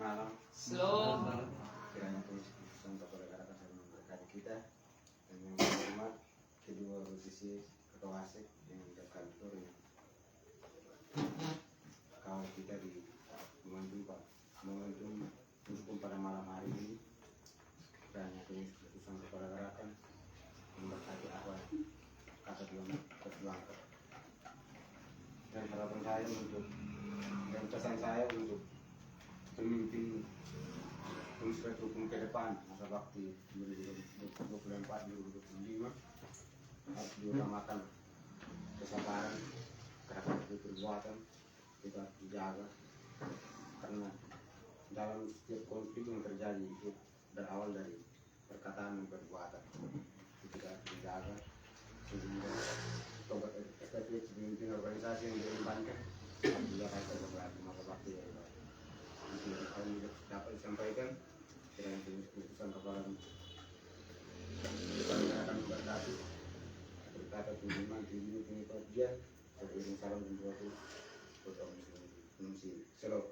malam. Slow. Kiranya Tuhan Yesus kepada kata-kata yang memberkati kita dan yang berhormat kedua posisi ketua asik yang dekat turun kawan kita di momentum hukum pada malam hari ini. Kiranya Tuhan Yesus kepada kata memberkati awal kata perjuangan dan harapan saya untuk dan pesan saya untuk pemimpin Universitas Hukum ke depan masa bakti 2024-2025 harus diutamakan kesabaran, kreativitas perbuatan kita harus dijaga karena dalam setiap konflik yang terjadi itu berawal dari perkataan dan perbuatan itu kita harus dijaga sehingga tobat estafet pemimpin organisasi yang diembankan harus juga kaitan dengan masa bakti yang itu dapat disampaikan dengan keputusan kepala akan memberkati berkata kunjungan tinggi pengikut dia beriring salam dan doa buat orang muslim. Shalom.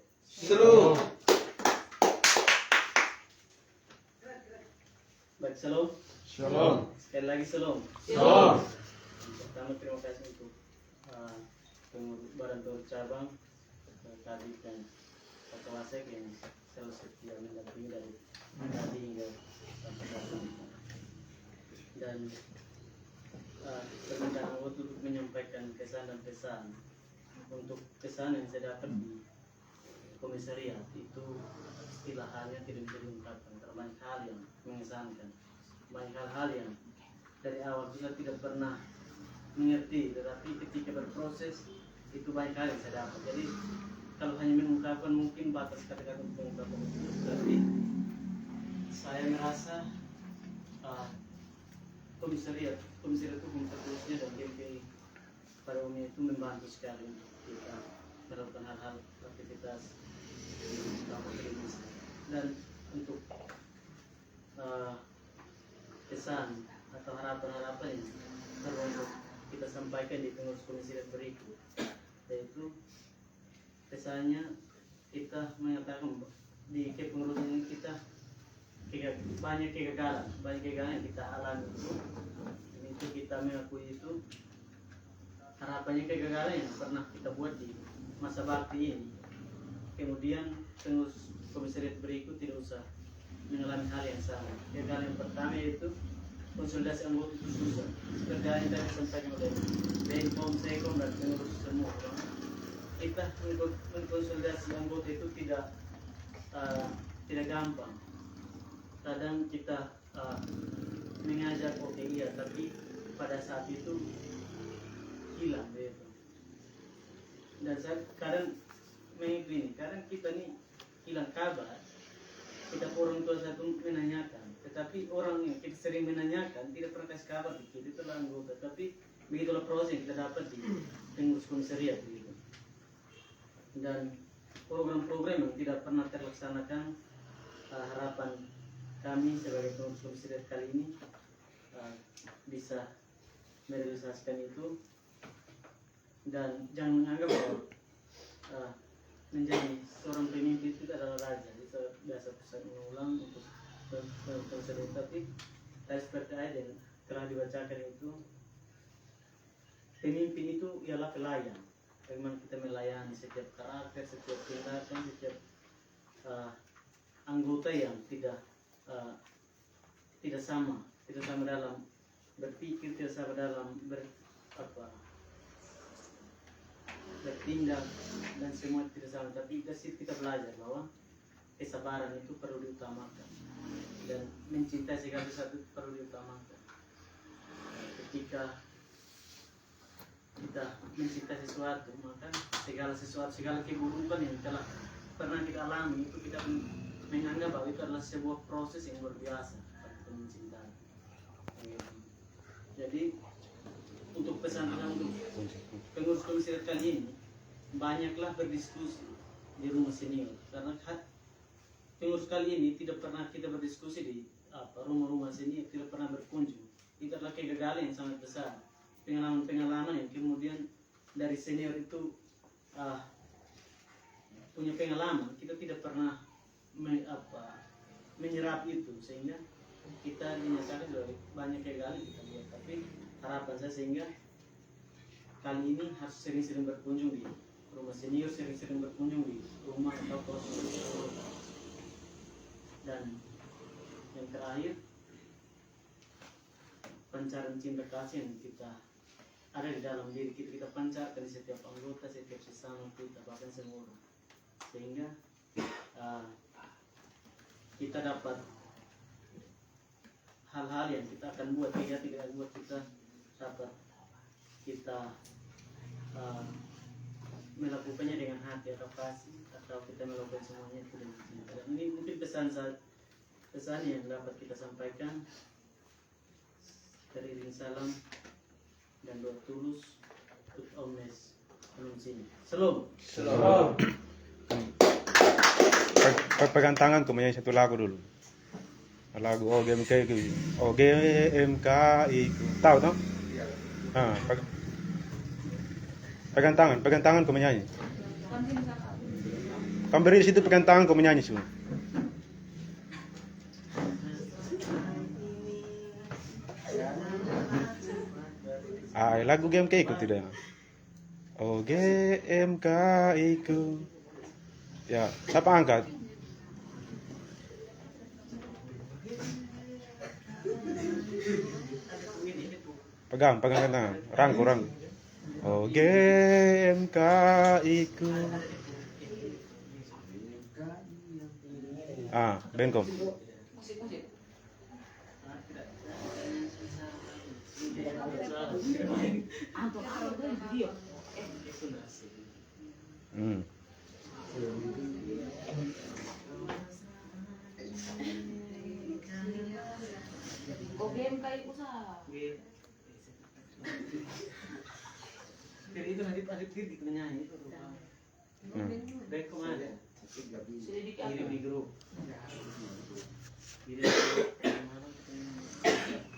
Baik, shalom. Shalom. Sekali lagi shalom. Shalom. Pertama terima kasih untuk pengurus Badan Pengurus Cabang Kadif dan Pak Wasek yang selalu setia mendampingi dari tadi hingga sampai saat ini. Dan permintaan anggota untuk menyampaikan kesan dan pesan. Untuk kesan yang saya dapat di komisariat itu istilahannya tidak bisa diungkapkan karena banyak hal yang mengesankan, banyak hal-hal yang dari awal kita tidak pernah mengerti, tetapi ketika berproses itu banyak hal yang saya dapat. Jadi kalau hanya mengungkapkan mungkin batas kata-kata untuk mengungkapkan itu, tapi saya merasa komisariat hukum tertulisnya dan GMPI pada umumnya itu membantu sekali untuk kita melakukan hal-hal aktivitas di kampus ini. Dan untuk kesan atau harapan-harapan yang perlu kita sampaikan di pengurus komisariat berikut, yaitu kesannya kita mengatakan di kepengurusan ini kita banyak kegagalan yang kita alami. Itu kita mengakui itu harapannya kegagalan yang pernah kita buat di masa bakti ini. Kemudian pengurus komisariat berikut tidak usah mengalami hal yang sama. Kegagalan yang pertama yaitu konsolidasi anggota itu susah. Seperti yang tadi disampaikan oleh Benkom, Sekom dan pengurus semua. Kita mengkonsolidasi anggota itu tidak gampang. Kadang kita mengajak oke iya, tapi pada saat itu hilang gitu. Dan saya kadang mengikuti, kadang kita nih hilang kabar. Kita orang tua satu menanyakan, tetapi orang yang kita sering menanyakan tidak pernah kasih kabar begitu, itu anggota. Tapi begitulah proses yang kita dapat di pengurus komisariat begitu. Dan program-program yang tidak pernah terlaksanakan, harapan kami sebagai pengurus komisariat kali ini bisa merealisasikan itu. Dan jangan menganggap bahwa menjadi seorang pemimpin itu adalah raja. Itu biasa pesan mengulang untuk komisariat. Tapi seperti ayat yang telah dibacakan itu, pemimpin itu ialah pelayan. Bagaimana kita melayani setiap karakter, setiap tindakan, setiap anggota yang tidak sama dalam berpikir, tidak sama dalam bertindak, dan semua tidak sama. Tapi kita belajar bahwa kesabaran itu perlu diutamakan dan mencintai segala sesuatu perlu diutamakan. Ketika kita mencintai sesuatu, maka segala keburukan yang telah pernah kita alami itu kita menganggap bahwa itu adalah sebuah proses yang luar biasa untuk mencintai. Jadi untuk pesan untuk pengurus komisariat kali ini, banyaklah berdiskusi di rumah senior, karena pengurus kali ini tidak pernah kita berdiskusi di rumah-rumah senior, tidak pernah berkunjung. Itu adalah kegagalan yang sangat besar, pengalaman-pengalaman yang kemudian dari senior itu punya pengalaman, kita tidak pernah menyerap itu, sehingga kita dinyatakan sudah banyak kali kita buat. Tapi harapan saya sehingga kali ini harus sering-sering berkunjung di rumah senior, sering-sering berkunjung di rumah atau kos. Dan yang terakhir, pancaran cinta kasih yang kita ada di dalam diri kita, kita pancarkan di setiap anggota, setiap sesama kita, bahkan semua orang, sehingga kita dapat hal-hal yang kita akan buat, tidak buat kita dapat kita melakukannya dengan hati atau kasih, atau kita melakukan semuanya itu dengan cinta. Dan ini mungkin pesan yang dapat kita sampaikan. Teriring salam dan doa tulus untuk omnes sini. Salam. Shalom. Pegang tangan ke menyanyi satu lagu dulu. Lagu OGMK itu. OGMK itu. Tahu toh? Pegang tangan ke menyanyi. Kamu beri di situ pegang tangan ke menyanyi semua. Lagu GMK ikut tidak? Oh GMK ikut. Ya, siapa angkat? Pegang tangan. Rangku. Oh GMK ikut. Benkom. Itu nanti adik menyanyi itu. Baik kemana? Kirim di grup.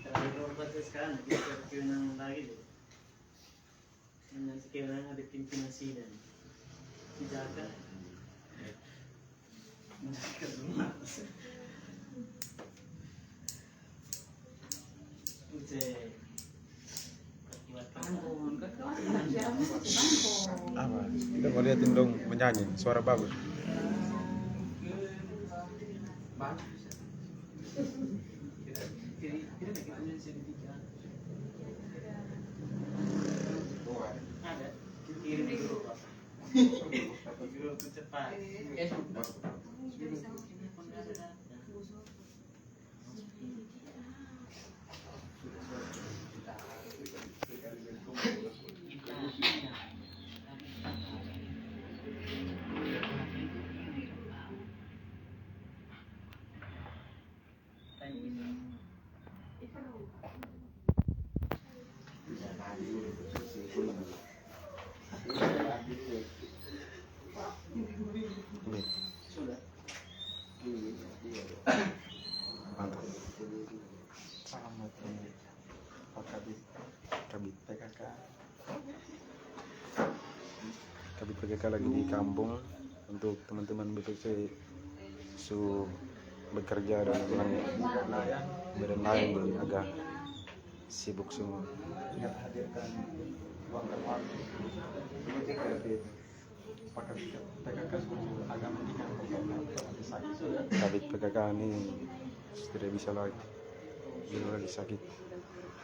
Terakhir obat sekarang kita kewenangan lagi deh. Nanti kewenangan ada pimpinan sidang. Dijaga. Rumah. Apa? Kita mau liatin dong menyanyi, suara bagus. Ada kirim di grup apa? Grup cepat. Sudah. Mantap. Assalamualaikum Pak Kabit PKK. Kabit PKK lagi di kampung untuk teman-teman BPC bekerja dan badan lain jadi agak sibuk semua. hadirkan uang terpadu PKK agama ini kan Kabit PKK ini tidak bisa lagi, dia lagi sakit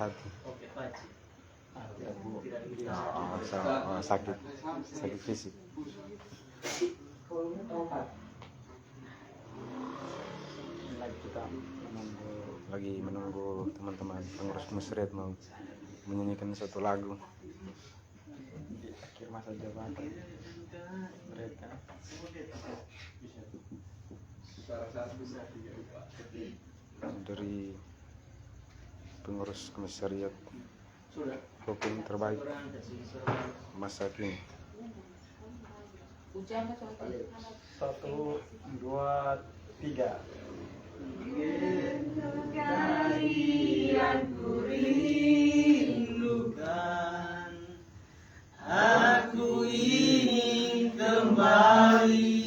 hati. Oke, Pak. Sakit fisik. Lagi menunggu teman-teman pengurus musrid mau menyanyikan satu lagu di akhir masa jabatan mereka dari pengurus komisariat Sudah. hukum terbaik masa kini. 1, 2, 3. Kalian ku rindukan, aku ingin kembali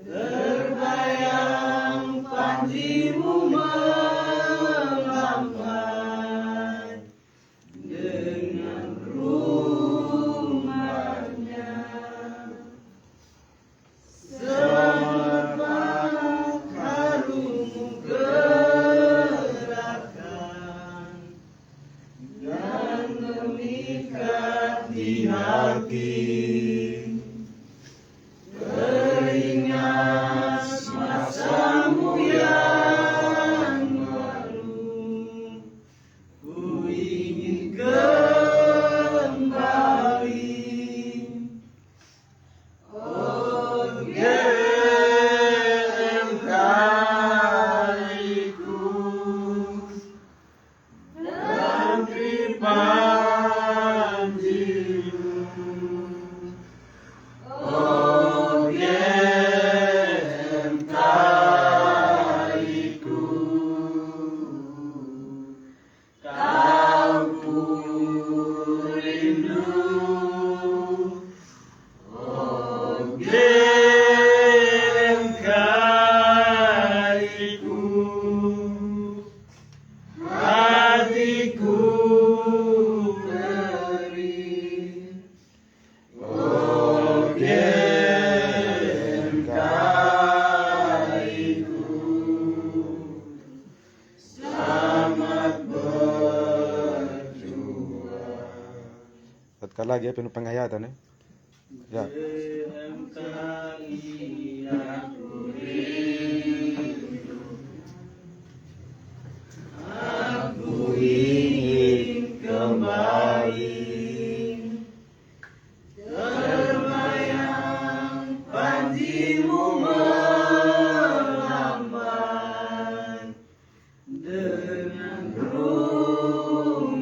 berbayar. Janjimu melambai dengan rumahnya. Semerbak harummu gerakan dan memikat di hati. Teringat masamu yang lalu, ku ingin kembali. Oh GMKI-ku, dan Tripanjimu. Oh GMKI-ku, kau ku rindu. Oh GMKI-ku, hatiku perih. Oh GMKI-ku, selamat berjuang. Satu lagi ya, penuh penghayatan ya. Ya. GMKI aku rindu, aku ingin kembali. Terbayang panjimu melambai dengan rumahnya.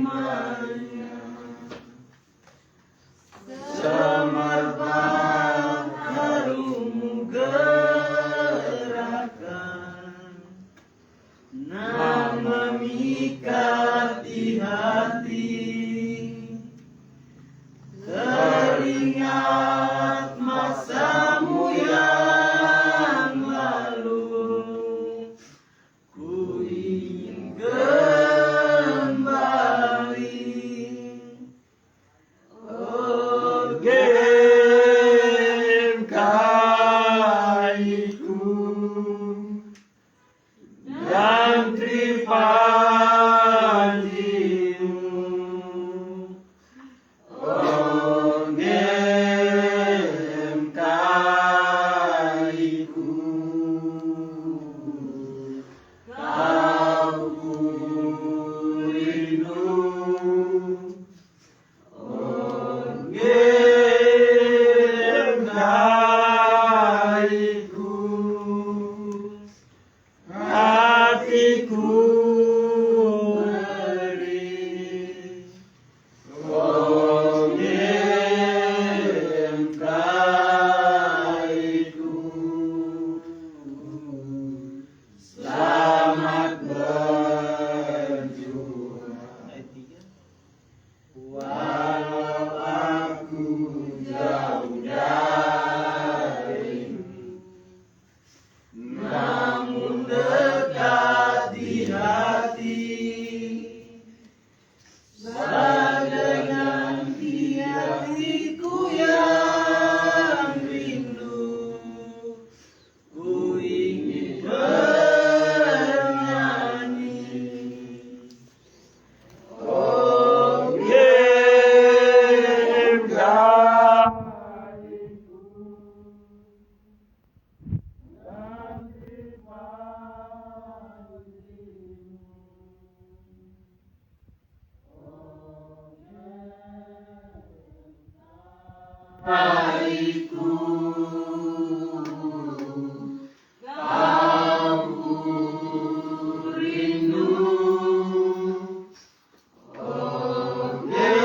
Semerbak harummu gerakan nan memikat di hati. Teringat masamu yang lalu, ku ingin kembali. Oh GMKI-ku, dan Tripanjimu. Oh GMKI-ku, kau ku rindu. Oh GMKI-ku, hatiku perih. Oh GMKI-ku, selamat berjuang. Walau aku jauh darimu, namun dekat di hati. Dengan hatiku yang rindu, ku ingin bernyanyi. Oh GMKI-ku, dan Tripanjimu. Hariku, kau ku rindu. Oh GMKI-ku,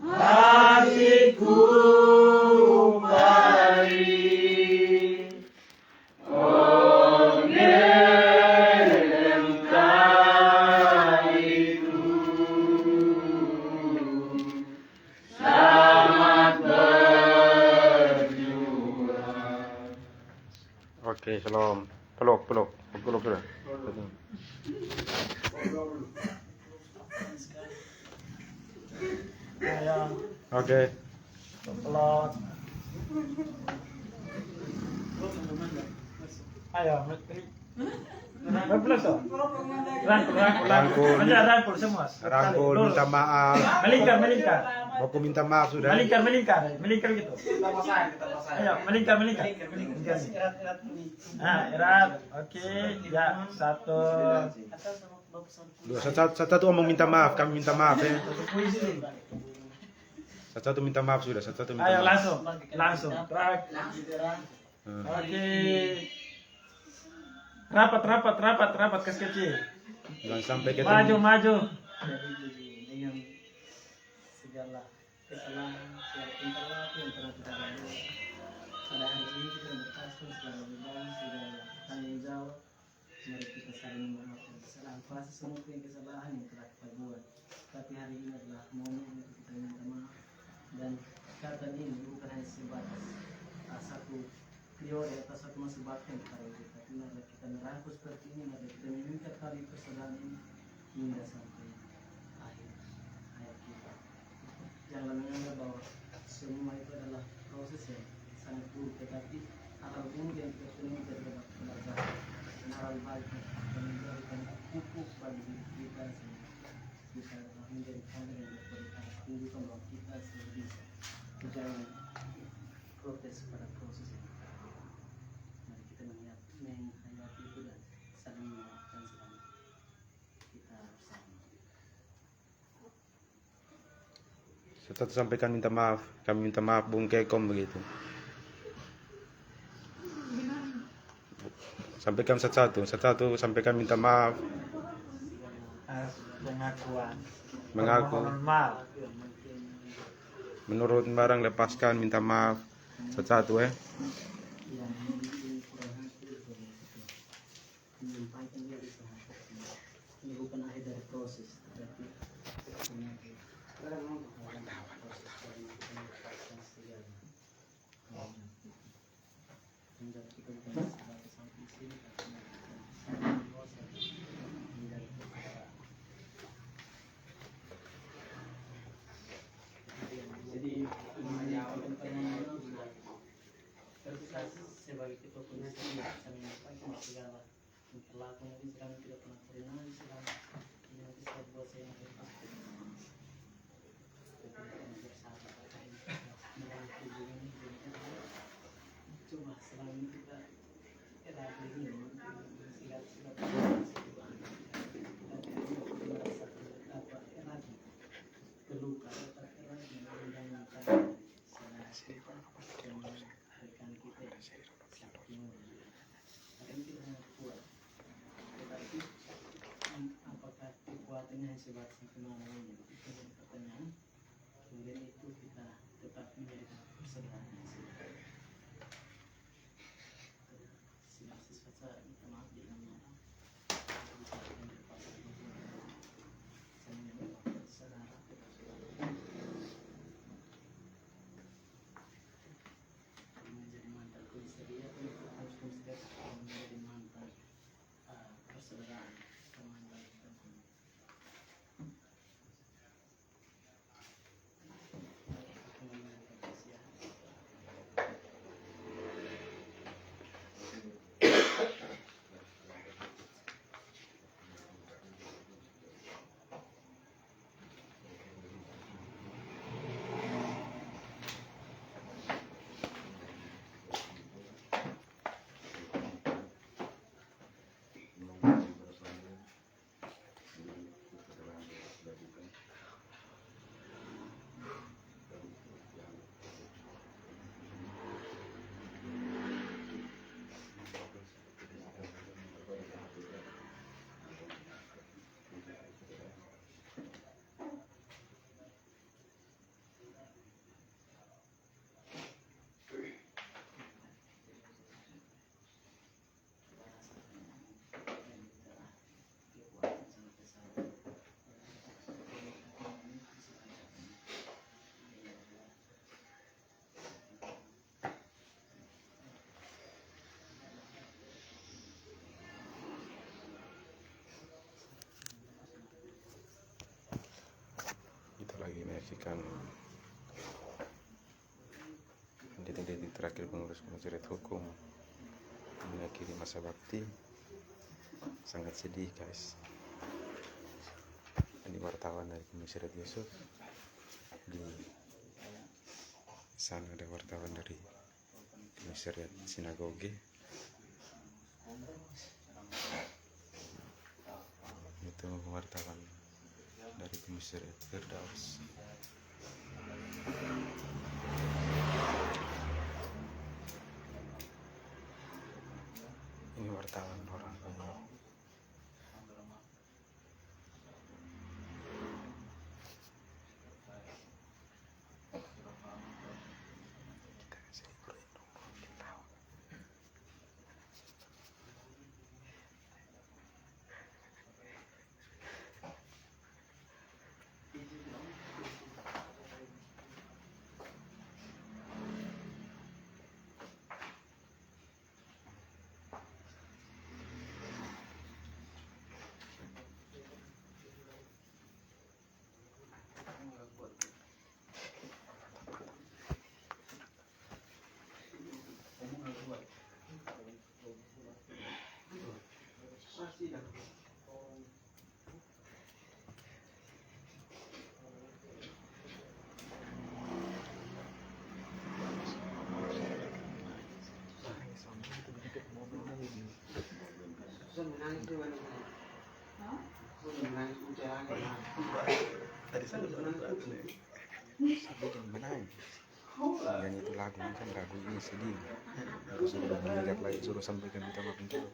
hatiku perih. Oh GMKI-ku, Oke, shalom. Peluk sudah. Ayo, Oke. pelot. Ayo, pelot tuh. Rangkul. Ada rangkul semua. Rangkul, Lurus. minta maaf. Melingkar. Aku minta maaf sudah. Melingkar gitu. Ayo, melingkar. Nah, erat. Oke, ya, satu. Dua, satu omong minta maaf, kami minta maaf ya. Satu minta maaf sudah, satu minta Ayo, maaf. langsung. Track. Oke. Rapat, kecil. Jangan sampai ketemu. Maju. dengan segala kesalahan, segala tingkah laku yang pernah kita lalui. Pada hari ini kita melepaskan segala beban, segala tanggung jawab. Mari kita saling memaafkan kesalahan. Pasti semua kesalahan yang telah kita buat. Tapi hari ini adalah momen untuk kita minta maaf. Dan kata ini bukan hanya sebatas satu teori atau satu masa bakti yang kita lalui. Tapi mari kita merangkul seperti ini, mari kita meminta tali persaudaraan ini hingga sampai akhir hayat kita. Jangan menganggap bahwa semua itu adalah proses yang sangat buruk, tetapi hal buruk yang kita temui kita dapat belajar dan hal baik yang menjadikan pupuk bagi diri kita sehingga kita adalah menjadi kader yang berkualitas. Tunjukkan bahwa kita sudah bisa. Jangan protes pada proses yang kita lalui. Mari kita menghayati itu dan saling memaafkan selama kita bersama. Satu sampaikan minta maaf, kami minta maaf Bung Kekom begitu. Sampaikan satu sampaikan minta maaf, Pengakuan. mengaku, Permohonan maaf. menurut barang lepaskan minta maaf satu Yang mungkin kurang hati itu menyampaikan dia usaha. Ini bukan akhir dari proses, tapi penyakit. Jadi sebagai ketua komisi bisa menyampaikan segala perilaku yang kami tidak pernah terima segala yang bisa buat saya bersama coba selama ini kita begini terluka apakah kekuatannya sebatas kemana-mana itu jadi pertanyaan. Kemudian itu kita tetap menjadi persaudaraan. Sisa minta maaf di dalamnya. Saudara tetap saudara. Menjadi mantan kulisteria itu harus kulisteria menjadi mantan persaudaraan teman baik dan teman. menyaksikan detik-detik terakhir pengurus Komisariat Hukum mengakhiri masa bakti. Sangat sedih guys. Ini wartawan dari Komisariat Yusuf, di sana ada wartawan dari Komisariat Sinagoge. Itu wartawan dari Komisariat Firdaus. Ini wartawan orang ini. Kita kasih berlindung kita. Tadi saya menang. Nyanyi itu lagu ini kan lagu ini sedih. Harus sudah meningkat lagi, suruh sampaikan minta maaf dulu.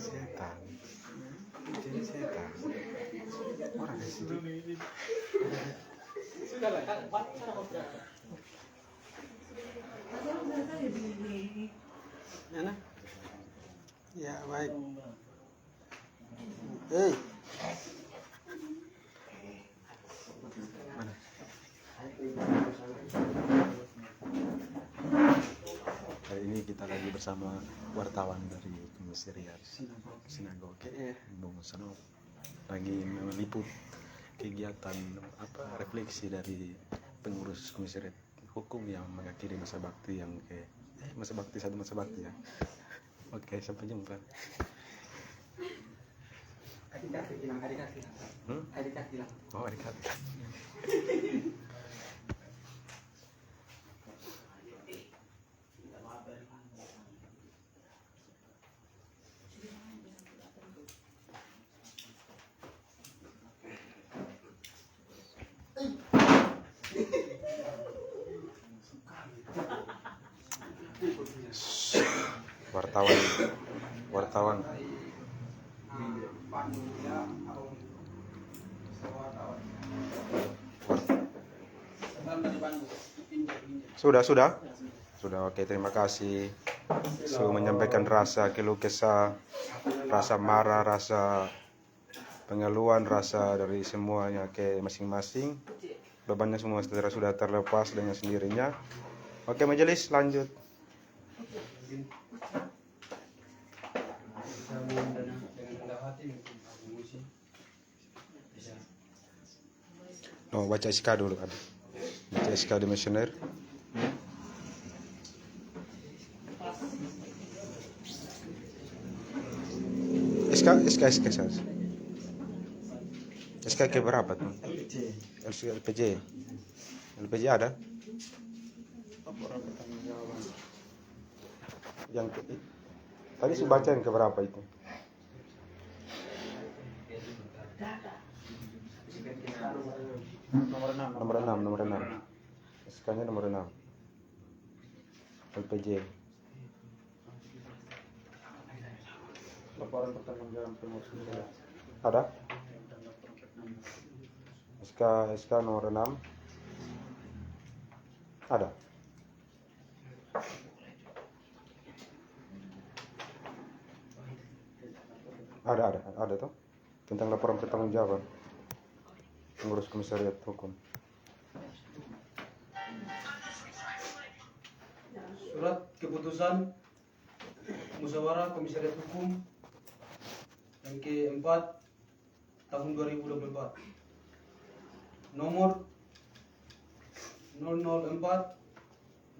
Setan. Jadi setan. Orang di sini. Mana? Ya, baik. Hei. Mana? Hari ini kita lagi bersama wartawan dari Komisariat Sinagoge, Bung Sono, lagi meliput kegiatan refleksi dari pengurus Komisariat Hukum yang mengakhiri masa bakti yang masa bakti ya. Oke, sampai jumpa. Hmm? Oh, adik kakak. Wartawan, wartawan. Sudah. Oke, terima kasih. Menyampaikan rasa keluh kesah, rasa marah, rasa pengeluhan, rasa dari semuanya ke masing-masing. Bebannya semua sudah terlepas dengan sendirinya. Oke, majelis lanjut. No, baca SK dulu kan. Baca SK demisioner. SK saja. SK ke berapa tuh? LPJ ada? Yang tadi saya baca yang ke berapa itu? Nomor 6. SK-nya nomor 6. LPJ. Laporan pertanggungjawaban pengurus ada? SK nomor 6 ada? Ada tuh tentang laporan pertanggungjawaban pengurus komisariat hukum. Surat keputusan musyawarah komisariat hukum yang ke-4 tahun 2024 nomor 004/006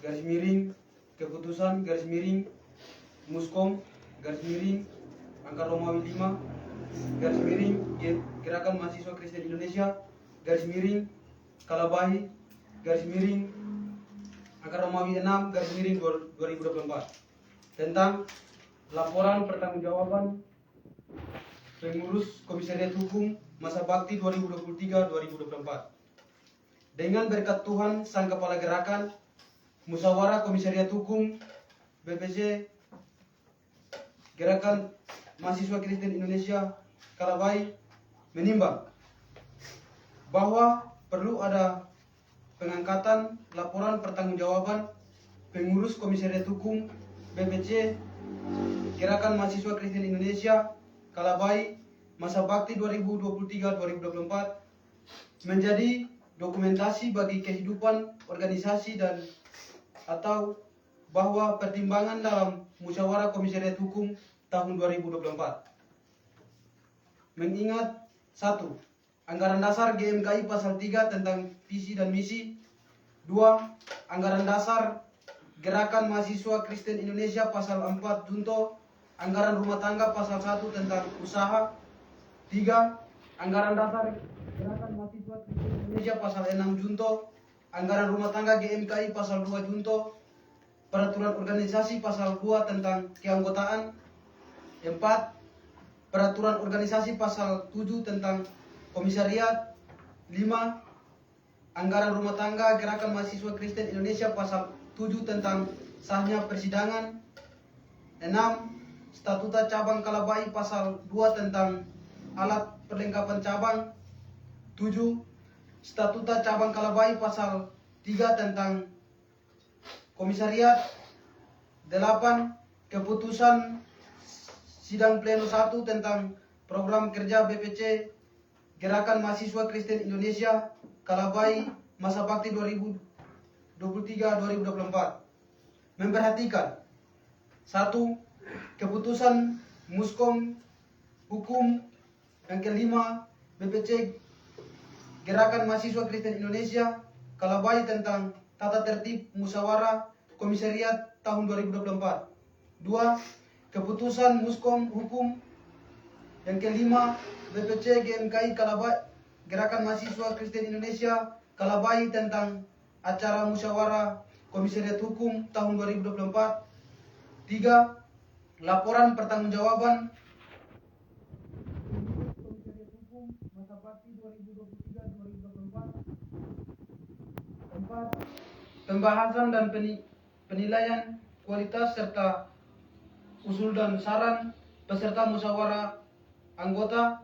garis miring keputusan garis miring Muskom garis miring angka Romawi 5 garis miring Gerakan Mahasiswa Kristen Indonesia garis miring Kalabahi garis miring angka Romawi 6 garis miring 2024 tentang laporan pertanggungjawaban pengurus komisariat hukum masa bakti 2023-2024. Dengan berkat Tuhan Sang Kepala Gerakan Musyawarah Komisariat Hukum BPC Gerakan Mahasiswa Kristen Indonesia Kalabai menimbang bahwa perlu ada pengangkatan laporan pertanggungjawaban pengurus Komisariat Hukum BPC Gerakan Mahasiswa Kristen Indonesia Kalabai masa bakti 2023-2024 menjadi dokumentasi bagi kehidupan organisasi dan atau bahwa pertimbangan dalam musyawarah komisariat hukum tahun 2024 mengingat 1. Anggaran dasar GMKI pasal 3 tentang visi dan misi. 2. Anggaran dasar Gerakan Mahasiswa Kristen Indonesia pasal 4 junto. Anggaran rumah tangga pasal 1 tentang usaha. 3. Anggaran dasar Gerakan Mahasiswa Kristen Indonesia pasal 6 junto. Anggaran rumah tangga GMKI pasal 2 junto. Peraturan organisasi pasal 2 tentang keanggotaan. 4. Peraturan organisasi pasal 7 tentang komisariat. 5. Anggaran rumah tangga Gerakan Mahasiswa Kristen Indonesia pasal 7 tentang sahnya persidangan. 6. Statuta Cabang Kalabai pasal 2 tentang alat perlengkapan cabang. 7. Statuta Cabang Kalabai pasal 3 tentang komisariat. 8. Keputusan sidang pleno 1 tentang program kerja BPC Gerakan Mahasiswa Kristen Indonesia Kalabai masa bakti 2023-2024 memperhatikan 1. Keputusan Muskom Hukum yang kelima BPC Gerakan Mahasiswa Kristen Indonesia Kalabai tentang tata tertib musyawarah komisariat tahun 2024. 2. Keputusan Muskom Hukum Yang kelima, BPC GMKI Kalabai, Gerakan Mahasiswa Kristen Indonesia Kalabai tentang acara musyawarah Komisariat Hukum tahun 2024. 3. Laporan pertanggungjawaban Komisariat Hukum masa bakti 2023-2024. 4. Pembahasan dan penilaian kualitas serta usul dan saran peserta musyawarah anggota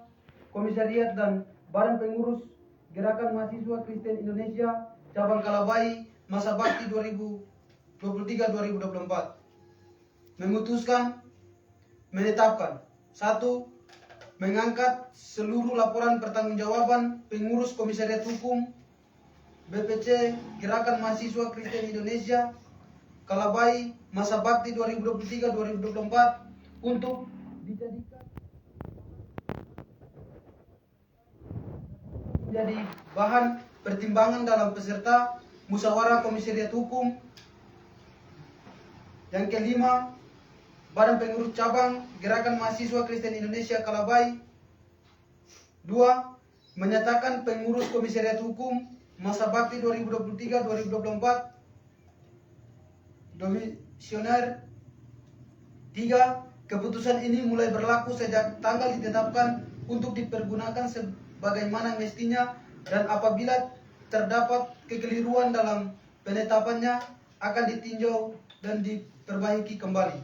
komisariat dan badan pengurus Gerakan Mahasiswa Kristen Indonesia Cabang Kalabai masa bakti 2023-2024. Memutuskan menetapkan 1. Mengangkat seluruh laporan pertanggungjawaban pengurus komisariat hukum BPC Gerakan Mahasiswa Kristen Indonesia Kalabai masa bakti 2023-2024 untuk dijadikan menjadi bahan pertimbangan dalam peserta musyawarah komisariat hukum. Yang kelima, Badan Pengurus Cabang Gerakan Mahasiswa Kristen Indonesia Kalabai. 2. Menyatakan pengurus komisariat hukum masa bakti 2023-2024 domisioner. 3. Keputusan ini mulai berlaku sejak tanggal ditetapkan untuk dipergunakan sebagaimana mestinya, dan apabila terdapat kekeliruan dalam penetapannya akan ditinjau dan diperbaiki kembali.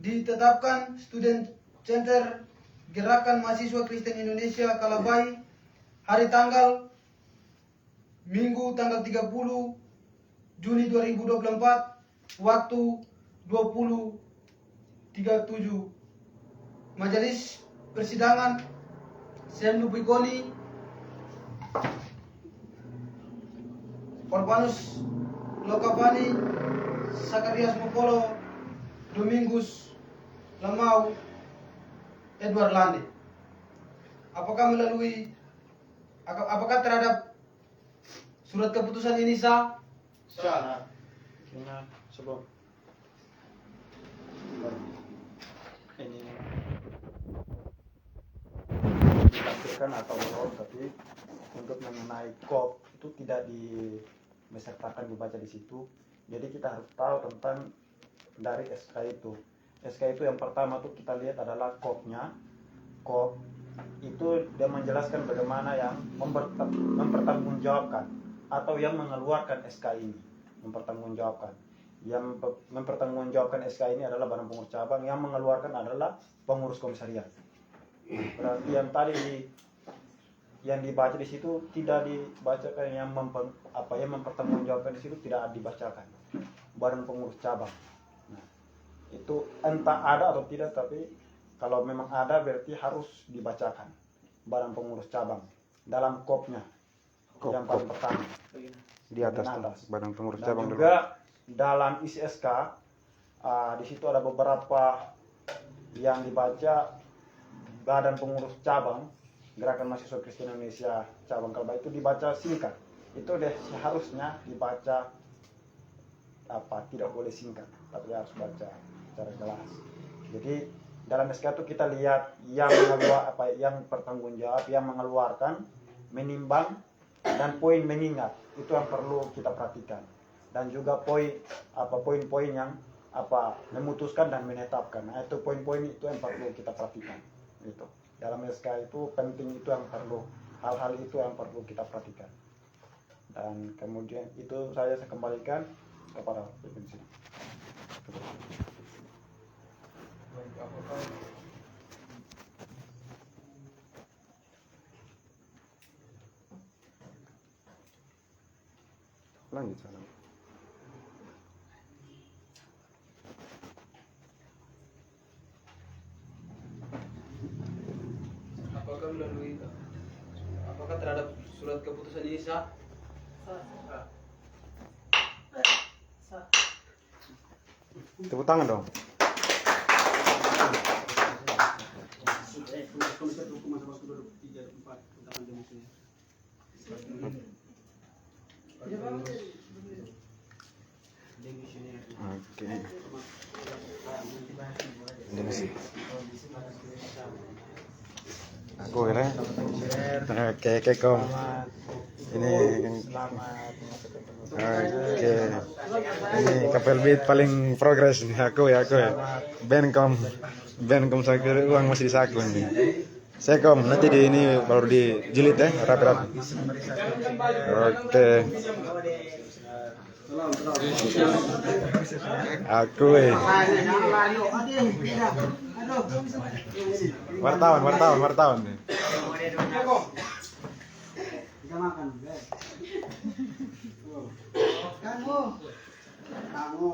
Ditetapkan Student Center Gerakan Mahasiswa Kristen Indonesia Kalabai hari tanggal Minggu tanggal 30 Juni 2024 waktu 20.37. Majelis Persidangan Semnu Pikoni Orbanus Lokapani Sakarias Mokolo Domingus Lamau Edward Lande. Apakah terhadap surat keputusan ini sah? Sah. Ingat sebelum ini ditakdirkan atau belum, tapi untuk mengenai kop itu tidak dibesertakan dibaca di situ. Jadi kita harus tahu tentang dari SK itu. SK itu yang pertama tuh kita lihat adalah kopnya. Kop itu dia menjelaskan bagaimana yang mempertanggungjawabkan atau yang mengeluarkan SK ini. Mempertanggungjawabkan. Yang mempertanggungjawabkan SK ini adalah Badan Pengurus Cabang, yang mengeluarkan adalah pengurus komisariat. Berarti yang tadi yang dibaca di situ tidak dibacakan, yang mempertanggungjawabkan di situ tidak dibacakan. Badan Pengurus Cabang. Nah, itu entah ada atau tidak, tapi kalau memang ada berarti harus dibacakan Badan Pengurus Cabang dalam kopnya. Yang paling pertama di atas Badan Pengurus dan Cabang juga dalam isi SK di situ ada beberapa yang dibaca Badan Pengurus Cabang Gerakan Mahasiswa Kristen Indonesia Cabang Kalabai itu dibaca singkat. Itu deh seharusnya dibaca tidak boleh singkat, tapi harus baca secara jelas. Jadi dalam SK itu kita lihat yang yang bertanggungjawab, yang mengeluarkan, menimbang, dan poin mengingat. Itu yang perlu kita perhatikan. Dan juga poin-poin yang memutuskan dan menetapkan. Nah, itu poin-poin itu yang perlu kita perhatikan. Itu dalam SK itu penting, itu yang perlu, hal-hal itu yang perlu kita perhatikan. Dan kemudian itu saya kembalikan kepada Pimpinan. Lanjut sana. Apakah terhadap surat keputusan ini sah? Tepuk tangan dong. Komisariat Hukum masa bakti 2023-2024 tentang demosi. Oke. Indonesia. Aku kira. Oke, Kom. Ini oke. Ini Kapel Beat paling progres nih aku ya. Ben Kom saya kira uang masih di saku nih. Saya Kom, nanti di ini baru dijilid ya, rapi-rapi. Oke. Aku wartawan nih. Kamu